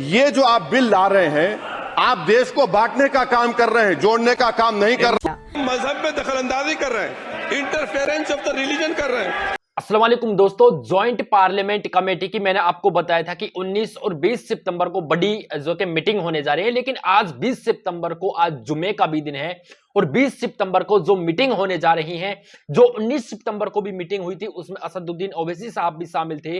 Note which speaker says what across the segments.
Speaker 1: ये जो आप बिल ला रहे हैं, आप देश को बांटने का काम कर रहे हैं, जोड़ने का काम नहीं कर रहे।
Speaker 2: मजहब में दखलंदाजी कर रहे हैं, इंटरफेरेंस ऑफ द रिलीजन कर रहे हैं।
Speaker 3: अस्सलाम वालेकुम दोस्तों, ज्वाइंट पार्लियामेंट कमेटी की मैंने आपको बताया था कि 19 और 20 सितंबर को बड़ी जो कि मीटिंग होने जा रही है, लेकिन आज 20 सितंबर को आज जुमे का भी दिन है और 20 सितंबर को जो मीटिंग होने जा रही है, जो 19 सितंबर को भी मीटिंग हुई थी उसमें असदुद्दीन ओवैसी साहब भी शामिल थे।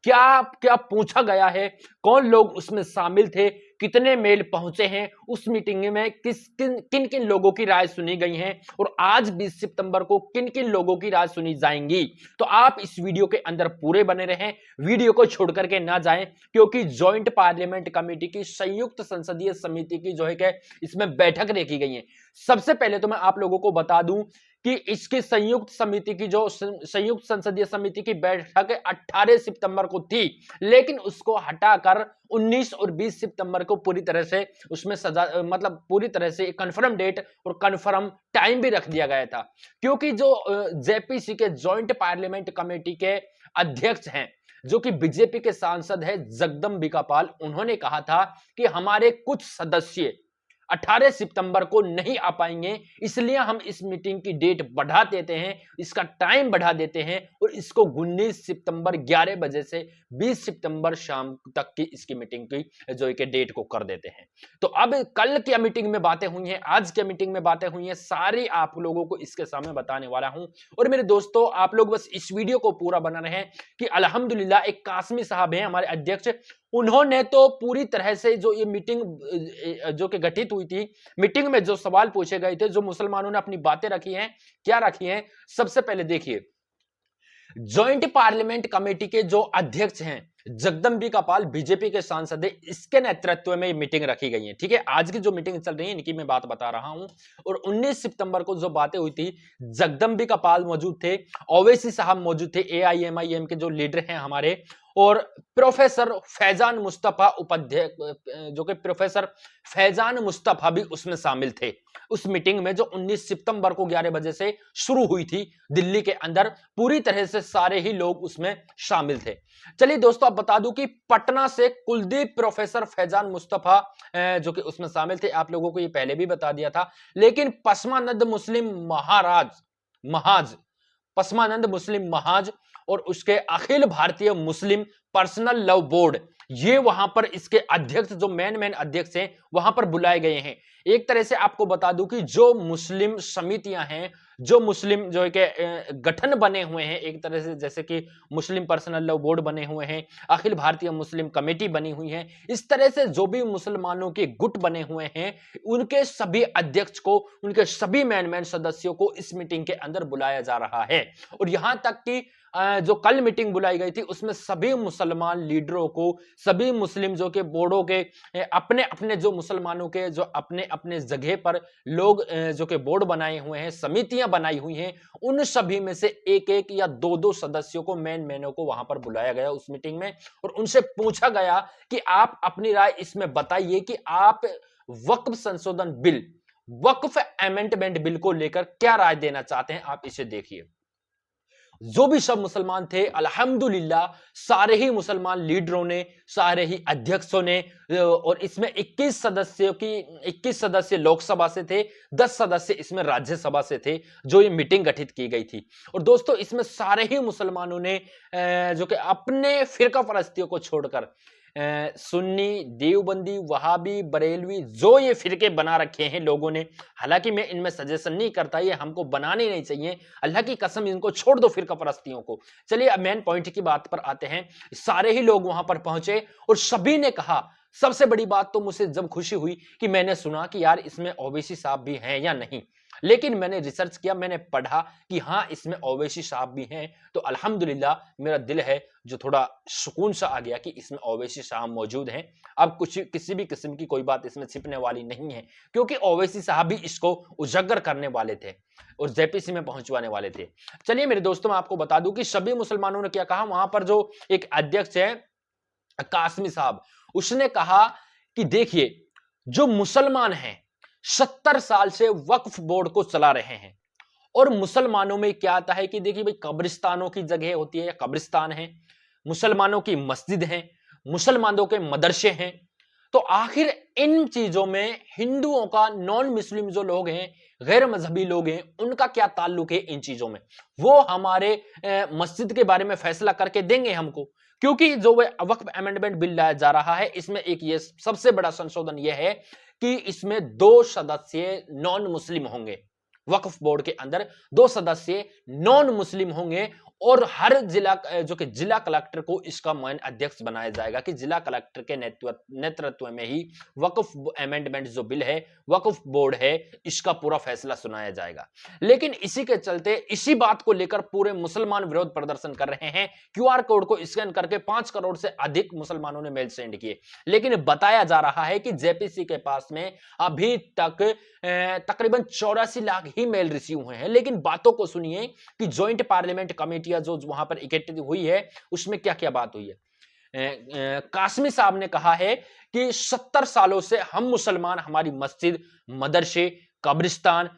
Speaker 3: क्या क्या पूछा गया है, कौन लोग उसमें शामिल थे, कितने मेल पहुंचे हैं, उस मीटिंग में किन किन लोगों की राय सुनी गई है और आज 20 सितंबर को किन किन लोगों की राय सुनी जाएंगी। तो आप इस वीडियो के अंदर पूरे बने रहें, वीडियो को छोड़ करके ना जाएं, क्योंकि ज्वाइंट पार्लियामेंट कमेटी की संयुक्त संसदीय समिति की जो है कि इसमें बैठक रखी गई है। सबसे पहले तो मैं आप लोगों को बता दूं कि इसकी संयुक्त समिति की जो संयुक्त संसदीय समिति की बैठक 18 सितंबर को थी, लेकिन उसको हटाकर 19 और 20 सितंबर को पूरी तरह से उसमें मतलब पूरी तरह से कंफर्म डेट और कंफर्म टाइम भी रख दिया गया था, क्योंकि जो जेपीसी के ज्वाइंट पार्लियामेंट कमेटी के अध्यक्ष हैं, जो कि बीजेपी के सांसद है जगदम्बिका पाल, उन्होंने कहा था कि हमारे कुछ सदस्य 18 सितंबर को नहीं आ पाएंगे, इसलिए हम इस मीटिंग की डेट बढ़ा देते हैं, इसका टाइम बढ़ा देते हैं और इसको 19 सितंबर 11 बजे से 20 सितंबर शाम तक की इसकी मीटिंग की जो एक डेट को कर देते हैं। तो अब कल की मीटिंग में बातें हुई हैं, आज की मीटिंग में बातें हुई हैं, सारी आप लोगों को इसके सामने बताने वाला हूं। और मेरे दोस्तों, आप लोग बस इस वीडियो को पूरा बना रहे हैं कि अल्हम्दुलिल्लाह एक कासमी साहब हैं हमारे अध्यक्ष, उन्होंने तो पूरी तरह से जो ये मीटिंग जो कि गठित हुई थी, मीटिंग में जो सवाल पूछे गए थे, जो मुसलमानों ने अपनी बातें रखी हैं, क्या रखी हैं, सबसे पहले देखिए। ज्वाइंट पार्लियामेंट कमेटी के जो अध्यक्ष हैं जगदम्बिका पाल, बीजेपी के सांसद है, इसके नेतृत्व में ये मीटिंग रखी गई है। ठीक है, आज की जो मीटिंग चल रही है इनकी मैं बात बता रहा हूं। और 19 सितंबर को जो बातें हुई थी, जगदम्बिका पाल मौजूद थे, ओवैसी साहब मौजूद थे, एआईएमआईएम के जो लीडर हैं हमारे, और प्रोफेसर फैजान मुस्तफा उपाध्याय, जो कि प्रोफेसर फैजान मुस्तफा भी उसमें शामिल थे उस मीटिंग में, जो 19 सितंबर को 11 बजे से शुरू हुई थी दिल्ली के अंदर। पूरी तरह से सारे ही लोग उसमें शामिल थे। चलिए दोस्तों, आप बता दूं कि पटना से कुलदीप प्रोफेसर फैजान मुस्तफा जो कि उसमें शामिल थे, आप लोगों को ये पहले भी बता दिया था। लेकिन पसमानंद मुस्लिम महाज और उसके अखिल भारतीय मुस्लिम पर्सनल लॉ बोर्ड, ये वहां पर इसके अध्यक्ष, जो मेन अध्यक्ष हैं, वहां पर बुलाए गए हैं। एक तरह से आपको बता दूं कि जो मुस्लिम समितियां हैं, जो मुस्लिम जो है कि गठन बने हुए हैं, एक तरह से जैसे कि मुस्लिम पर्सनल लॉ बोर्ड बने हुए हैं, अखिल भारतीय मुस्लिम कमेटी बनी हुई है, इस तरह से जो भी मुसलमानों के गुट बने हुए हैं, उनके सभी अध्यक्ष को, उनके सभी मेन सदस्यों को इस मीटिंग के अंदर बुलाया जा रहा है। और यहां तक कि जो कल मीटिंग बुलाई गई थी उसमें सभी मुसलमान लीडरों को, सभी मुस्लिम जो के बोर्डों के अपने अपने जो मुसलमानों के जो अपने अपने जगह पर लोग जो के बोर्ड बनाए हुए हैं, समितियां बनाई हुई हैं, उन सभी में से एक एक या दो दो सदस्यों को, मेनों को वहां पर बुलाया गया उस मीटिंग में। और उनसे पूछा गया कि आप अपनी राय इसमें बताइए कि आप वक्फ संशोधन बिल, वक्फ अमेंडमेंट बिल को लेकर क्या राय देना चाहते हैं। आप इसे देखिए। जो भी सब मुसलमान थे, अल्हम्दुलिल्लाह सारे ही मुसलमान लीडरों ने, सारे ही अध्यक्षों ने, और इसमें 21 सदस्य लोकसभा से थे, 10 सदस्य इसमें राज्यसभा से थे, जो ये मीटिंग गठित की गई थी। और दोस्तों, इसमें सारे ही मुसलमानों ने जो कि अपने फिरका परस्तियों को छोड़कर सुन्नी, देवबंदी, वहाबी, बरेलवी, जो ये फिरके बना रखे हैं लोगों ने, हालांकि मैं इनमें सजेशन नहीं करता, ये हमको बनाने नहीं चाहिए, अल्लाह की कसम इनको छोड़ दो फिरका परस्तियों को। चलिए अब मेन पॉइंट की बात पर आते हैं। सारे ही लोग वहां पर पहुंचे और सभी ने कहा, सबसे बड़ी बात तो मुझे जब खुशी हुई कि मैंने सुना कि यार इसमें ओवैसी साहब भी हैं या नहीं, लेकिन मैंने रिसर्च किया, मैंने पढ़ा कि हाँ इसमें ओवैसी साहब भी हैं, तो अल्हम्दुलिल्लाह मेरा दिल है जो थोड़ा सुकून सा आ गया कि इसमें ओवैसी साहब मौजूद हैं। अब कुछ किसी भी किस्म की कोई बात इसमें छिपने वाली नहीं है, क्योंकि ओवैसी साहब भी इसको उजागर करने वाले थे और जेपीसी में पहुंचवाने वाले थे। चलिए मेरे दोस्तों, मैं आपको बता दूं कि सभी मुसलमानों ने क्या कहा। वहां पर जो एक अध्यक्ष है कासमी साहब, उसने कहा कि देखिए, जो मुसलमान हैं 70 साल से वक्फ बोर्ड को चला रहे हैं, और मुसलमानों में क्या आता है कि देखिए भाई, कब्रिस्तानों की जगह होती है, कब्रिस्तान है, मुसलमानों की मस्जिद है, मुसलमानों के मदरसे हैं, तो आखिर इन चीजों में हिंदुओं का, नॉन मुस्लिम जो लोग हैं, गैर मजहबी लोग हैं, उनका क्या ताल्लुक है इन चीजों में? वो हमारे मस्जिद के बारे में फैसला करके देंगे हमको, क्योंकि जो वक्फ अमेंडमेंट बिल लाया जा रहा है, इसमें एक ये सबसे बड़ा संशोधन यह है कि इसमें 2 सदस्य नॉन मुस्लिम होंगे। वक्फ बोर्ड के अंदर 2 सदस्य नॉन मुस्लिम होंगे और हर जिला, जो कि जिला कलेक्टर को इसका मेन अध्यक्ष बनाया जाएगा कि जिला कलेक्टर के नेतृत्व में ही वक्फ अमेंडमेंट जो बिल है, वक्फ बोर्ड है, इसका पूरा फैसला सुनाया जाएगा। लेकिन इसी के चलते, इसी बात को लेकर पूरे मुसलमान विरोध प्रदर्शन कर रहे हैं। क्यूआर कोड को स्कैन करके 5 करोड़ से अधिक मुसलमानों ने मेल सेंड किए, लेकिन बताया जा रहा है कि जेपीसी के पास में अभी तक तकरीबन 84 लाख ही मेल रिसीव हुए हैं। लेकिन बातों को सुनिए कि ज्वाइंट पार्लियामेंट कमेटियां जो वहां पर इकट्ठी हुई है, उसमें क्या क्या बात हुई है। कासमी साहब ने कहा है कि 70 सालों से हम मुसलमान हमारी मस्जिद, मदरसे, कब्रिस्तान,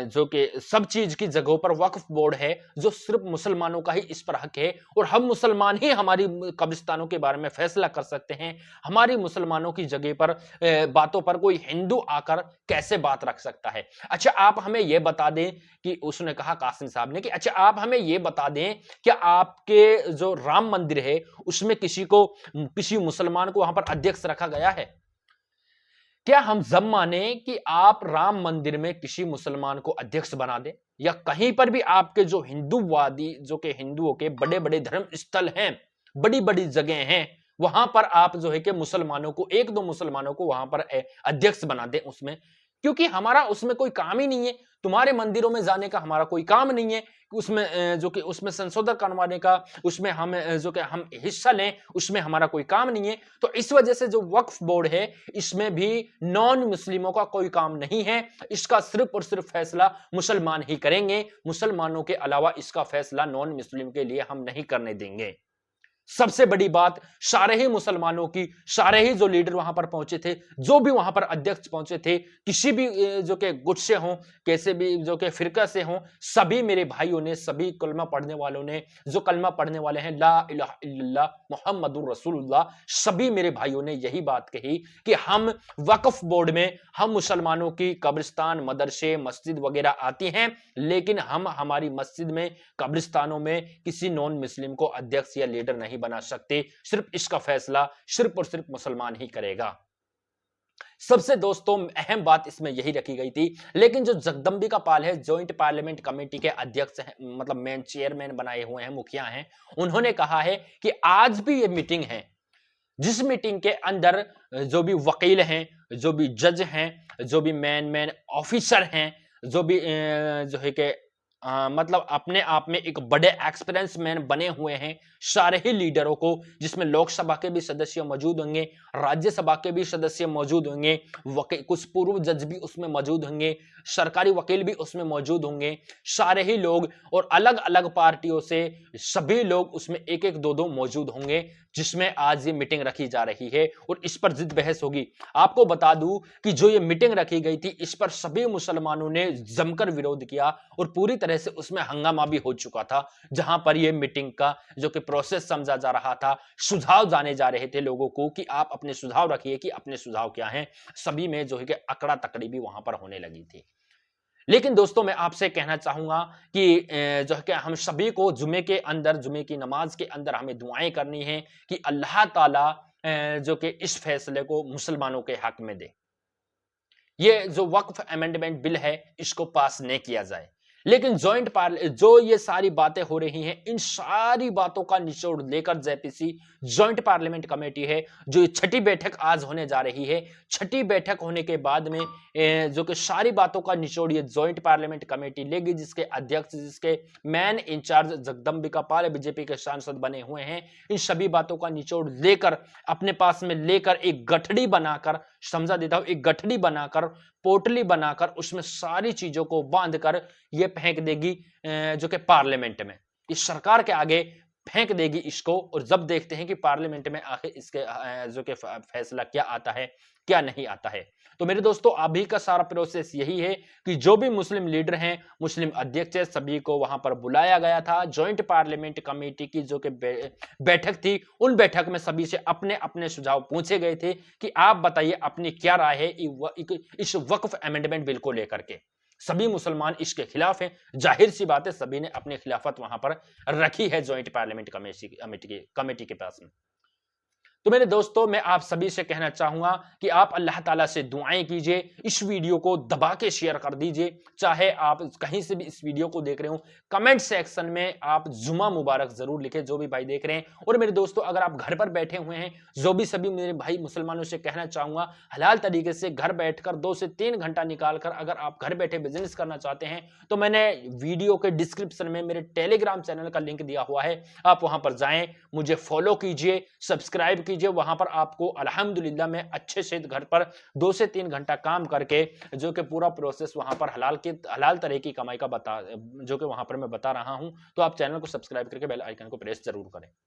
Speaker 3: जो कि सब चीज की जगहों पर वक्फ बोर्ड है, जो सिर्फ मुसलमानों का ही इस पर हक है और हम मुसलमान ही हमारी कब्रिस्तानों के बारे में फैसला कर सकते हैं। हमारी मुसलमानों की जगह पर बातों पर कोई हिंदू आकर कैसे बात रख सकता है? अच्छा, आप हमें यह बता दें कि उसने कहा, कासिम साहब ने, कि अच्छा आप हमें यह बता दें कि आपके जो राम मंदिर है उसमें किसी मुसलमान को वहां पर अध्यक्ष रखा गया है? क्या हम जब माने कि आप राम मंदिर में किसी मुसलमान को अध्यक्ष बना दें, या कहीं पर भी आपके जो हिंदूवादी, जो कि हिंदुओं के बड़े बड़े धर्म स्थल हैं, बड़ी बड़ी जगह हैं, वहां पर आप जो है कि मुसलमानों को, 1-2 मुसलमानों को वहां पर अध्यक्ष बना दें उसमें? क्योंकि हमारा उसमें कोई काम ही नहीं है। तुम्हारे मंदिरों में जाने का हमारा कोई काम नहीं है, उसमें जो कि उसमें संशोधन करवाने का, उसमें हम जो कि हम हिस्सा लें, उसमें हमारा कोई काम नहीं है। तो इस वजह से जो वक्फ बोर्ड है, इसमें भी नॉन मुस्लिमों का कोई काम नहीं है। इसका सिर्फ और सिर्फ फैसला मुसलमान ही करेंगे। मुसलमानों के अलावा इसका फैसला नॉन मुस्लिम के लिए हम नहीं करने देंगे। सबसे बड़ी बात, सारे ही मुसलमानों की, सारे ही जो लीडर वहां पर पहुंचे थे, जो भी वहां पर अध्यक्ष पहुंचे थे, किसी भी जो के गुट से हों, कैसे भी जो के फिरका से हों, सभी मेरे भाइयों ने, सभी कलमा पढ़ने वालों ने, जो कलमा पढ़ने वाले हैं, ला इलाहा इल्लल्लाह मुहम्मदुर रसूलुल्लाह, सभी मेरे भाइयों ने यही बात कही कि हम वक्फ बोर्ड में, हम मुसलमानों की कब्रिस्तान, मदरसे, मस्जिद वगैरह आती हैं, लेकिन हम हमारी मस्जिद में, कब्रिस्तानों में किसी नॉन मुस्लिम को अध्यक्ष या लीडर नहीं बना सकते। सिर्फ इसका फैसला सिर्फ और सिर्फ मुसलमान ही करेगा। सबसे दोस्तों अहम बात इसमें यही रखी गई थी। लेकिन जो जगदम्बिका पाल है, ज्वाइंट पार्लियामेंट कमेटी के अध्यक्ष हैं, मतलब मेन चेयरमैन बनाए हुए हैं, मुखिया हैं, उन्होंने कहा है कि आज भी ये मीटिंग है, जिस मीटिंग के अंदर जो भी वकील हैं, जो भी जज हैं, जो भी मेन ऑफिसर हैं, जो भी जो है कि मतलब अपने आप में एक बड़े एक्सपीरियंस मैन बने हुए हैं, सारे ही लीडरों को, जिसमें लोकसभा के भी सदस्य मौजूद होंगे, राज्यसभा के भी सदस्य मौजूद होंगे, कुछ पूर्व जज भी उसमें मौजूद होंगे, सरकारी वकील भी उसमें मौजूद होंगे, सारे ही लोग, और अलग अलग पार्टियों से सभी लोग उसमें 1-1, 2-2 मौजूद होंगे, जिसमें आज ये मीटिंग रखी जा रही है और इस पर जिद बहस होगी। आपको बता दूं कि जो ये मीटिंग रखी गई थी, इस पर सभी मुसलमानों ने जमकर विरोध किया और पूरी तरह से उसमें हंगामा भी हो चुका था, जहां पर ये मीटिंग का जो कि प्रोसेस समझा जा रहा था, सुझाव जाने जा रहे थे लोगों को कि आप अपने सुझाव रखिए कि अपने सुझाव क्या हैं। सभी में जो है कि अकड़ा तकड़ी भी वहां पर होने लगी थी। लेकिन दोस्तों मैं आपसे कहना चाहूंगा कि जो है कि हम सभी को जुमे के अंदर, जुमे की नमाज के अंदर हमें दुआएं करनी है कि अल्लाह ताला जो कि इस फैसले को मुसलमानों के हक में दे। ये जो वक्फ अमेंडमेंट बिल है, इसको पास नहीं किया जाए। लेकिन जो ये सारी बातें हो रही हैं, इन सारी बातों का निचोड़ लेकर जेपीसी ज्वाइंट पार्लियामेंट कमेटी है, जो 6ठी बैठक आज होने जा रही है, 6ठी बैठक होने के बाद में जो कि सारी बातों का निचोड़ ये ज्वाइंट पार्लियामेंट कमेटी लेगी, जिसके अध्यक्ष, जिसके main in charge Jagdambika Pal BJP के सांसद बने हुए हैं। इन सभी बातों का निचोड़ लेकर, अपने पास में लेकर, एक गठड़ी बनाकर, समझा देता हूं, एक गठड़ी बनाकर, पोटली बनाकर, उसमें सारी चीजों को बांधकर ये फेंक देगी जो कि पार्लियामेंट में, इस सरकार के आगे फेंक देगी इसको, और जब देखते हैं कि पार्लियामेंट में आखिर इसके जो कि फैसला क्या आता है क्या नहीं आता है। तो मेरे दोस्तों अभी का सारा प्रोसेस यही है कि जो भी मुस्लिम लीडर हैं, मुस्लिम अध्यक्ष है, सभी को वहां पर बुलाया गया था। जॉइंट पार्लियामेंट कमेटी की जो कि बैठक थी, उन बैठक में सभी से अपने अपने सुझाव पूछे गए थे कि आप बताइए अपनी क्या राय है इस वक्फ अमेंडमेंट बिल को लेकर के। सभी मुसलमान इसके खिलाफ हैं, जाहिर सी बात है सभी ने अपनी खिलाफत वहां पर रखी है जॉइंट पार्लियामेंट कमेटी के पास में। तो मेरे दोस्तों मैं आप सभी से कहना चाहूंगा कि आप अल्लाह ताला से दुआएं कीजिए, इस वीडियो को दबा के शेयर कर दीजिए, चाहे आप कहीं से भी इस वीडियो को देख रहे हो कमेंट सेक्शन में आप जुमा मुबारक जरूर लिखें जो भी भाई देख रहे हैं। और मेरे दोस्तों अगर आप घर पर बैठे हुए हैं, जो भी सभी मेरे भाई मुसलमानों से कहना चाहूंगा हलाल तरीके से घर बैठकर 2 से 3 घंटा निकालकर अगर आप घर बैठे बिजनेस करना चाहते हैं तो मैंने वीडियो के डिस्क्रिप्शन में मेरे टेलीग्राम चैनल का लिंक दिया हुआ है, आप वहां पर जाएं, मुझे फॉलो कीजिए, सब्सक्राइब कीजिए। वहां पर आपको अल्हम्दुलिल्लाह मैं अच्छे से घर पर 2 से 3 घंटा काम करके जो कि पूरा प्रोसेस वहां पर हलाल तरह की कमाई का जो कि वहां पर मैं बता रहा हूं। तो आप चैनल को सब्सक्राइब करके बेल आइकन को प्रेस जरूर करें।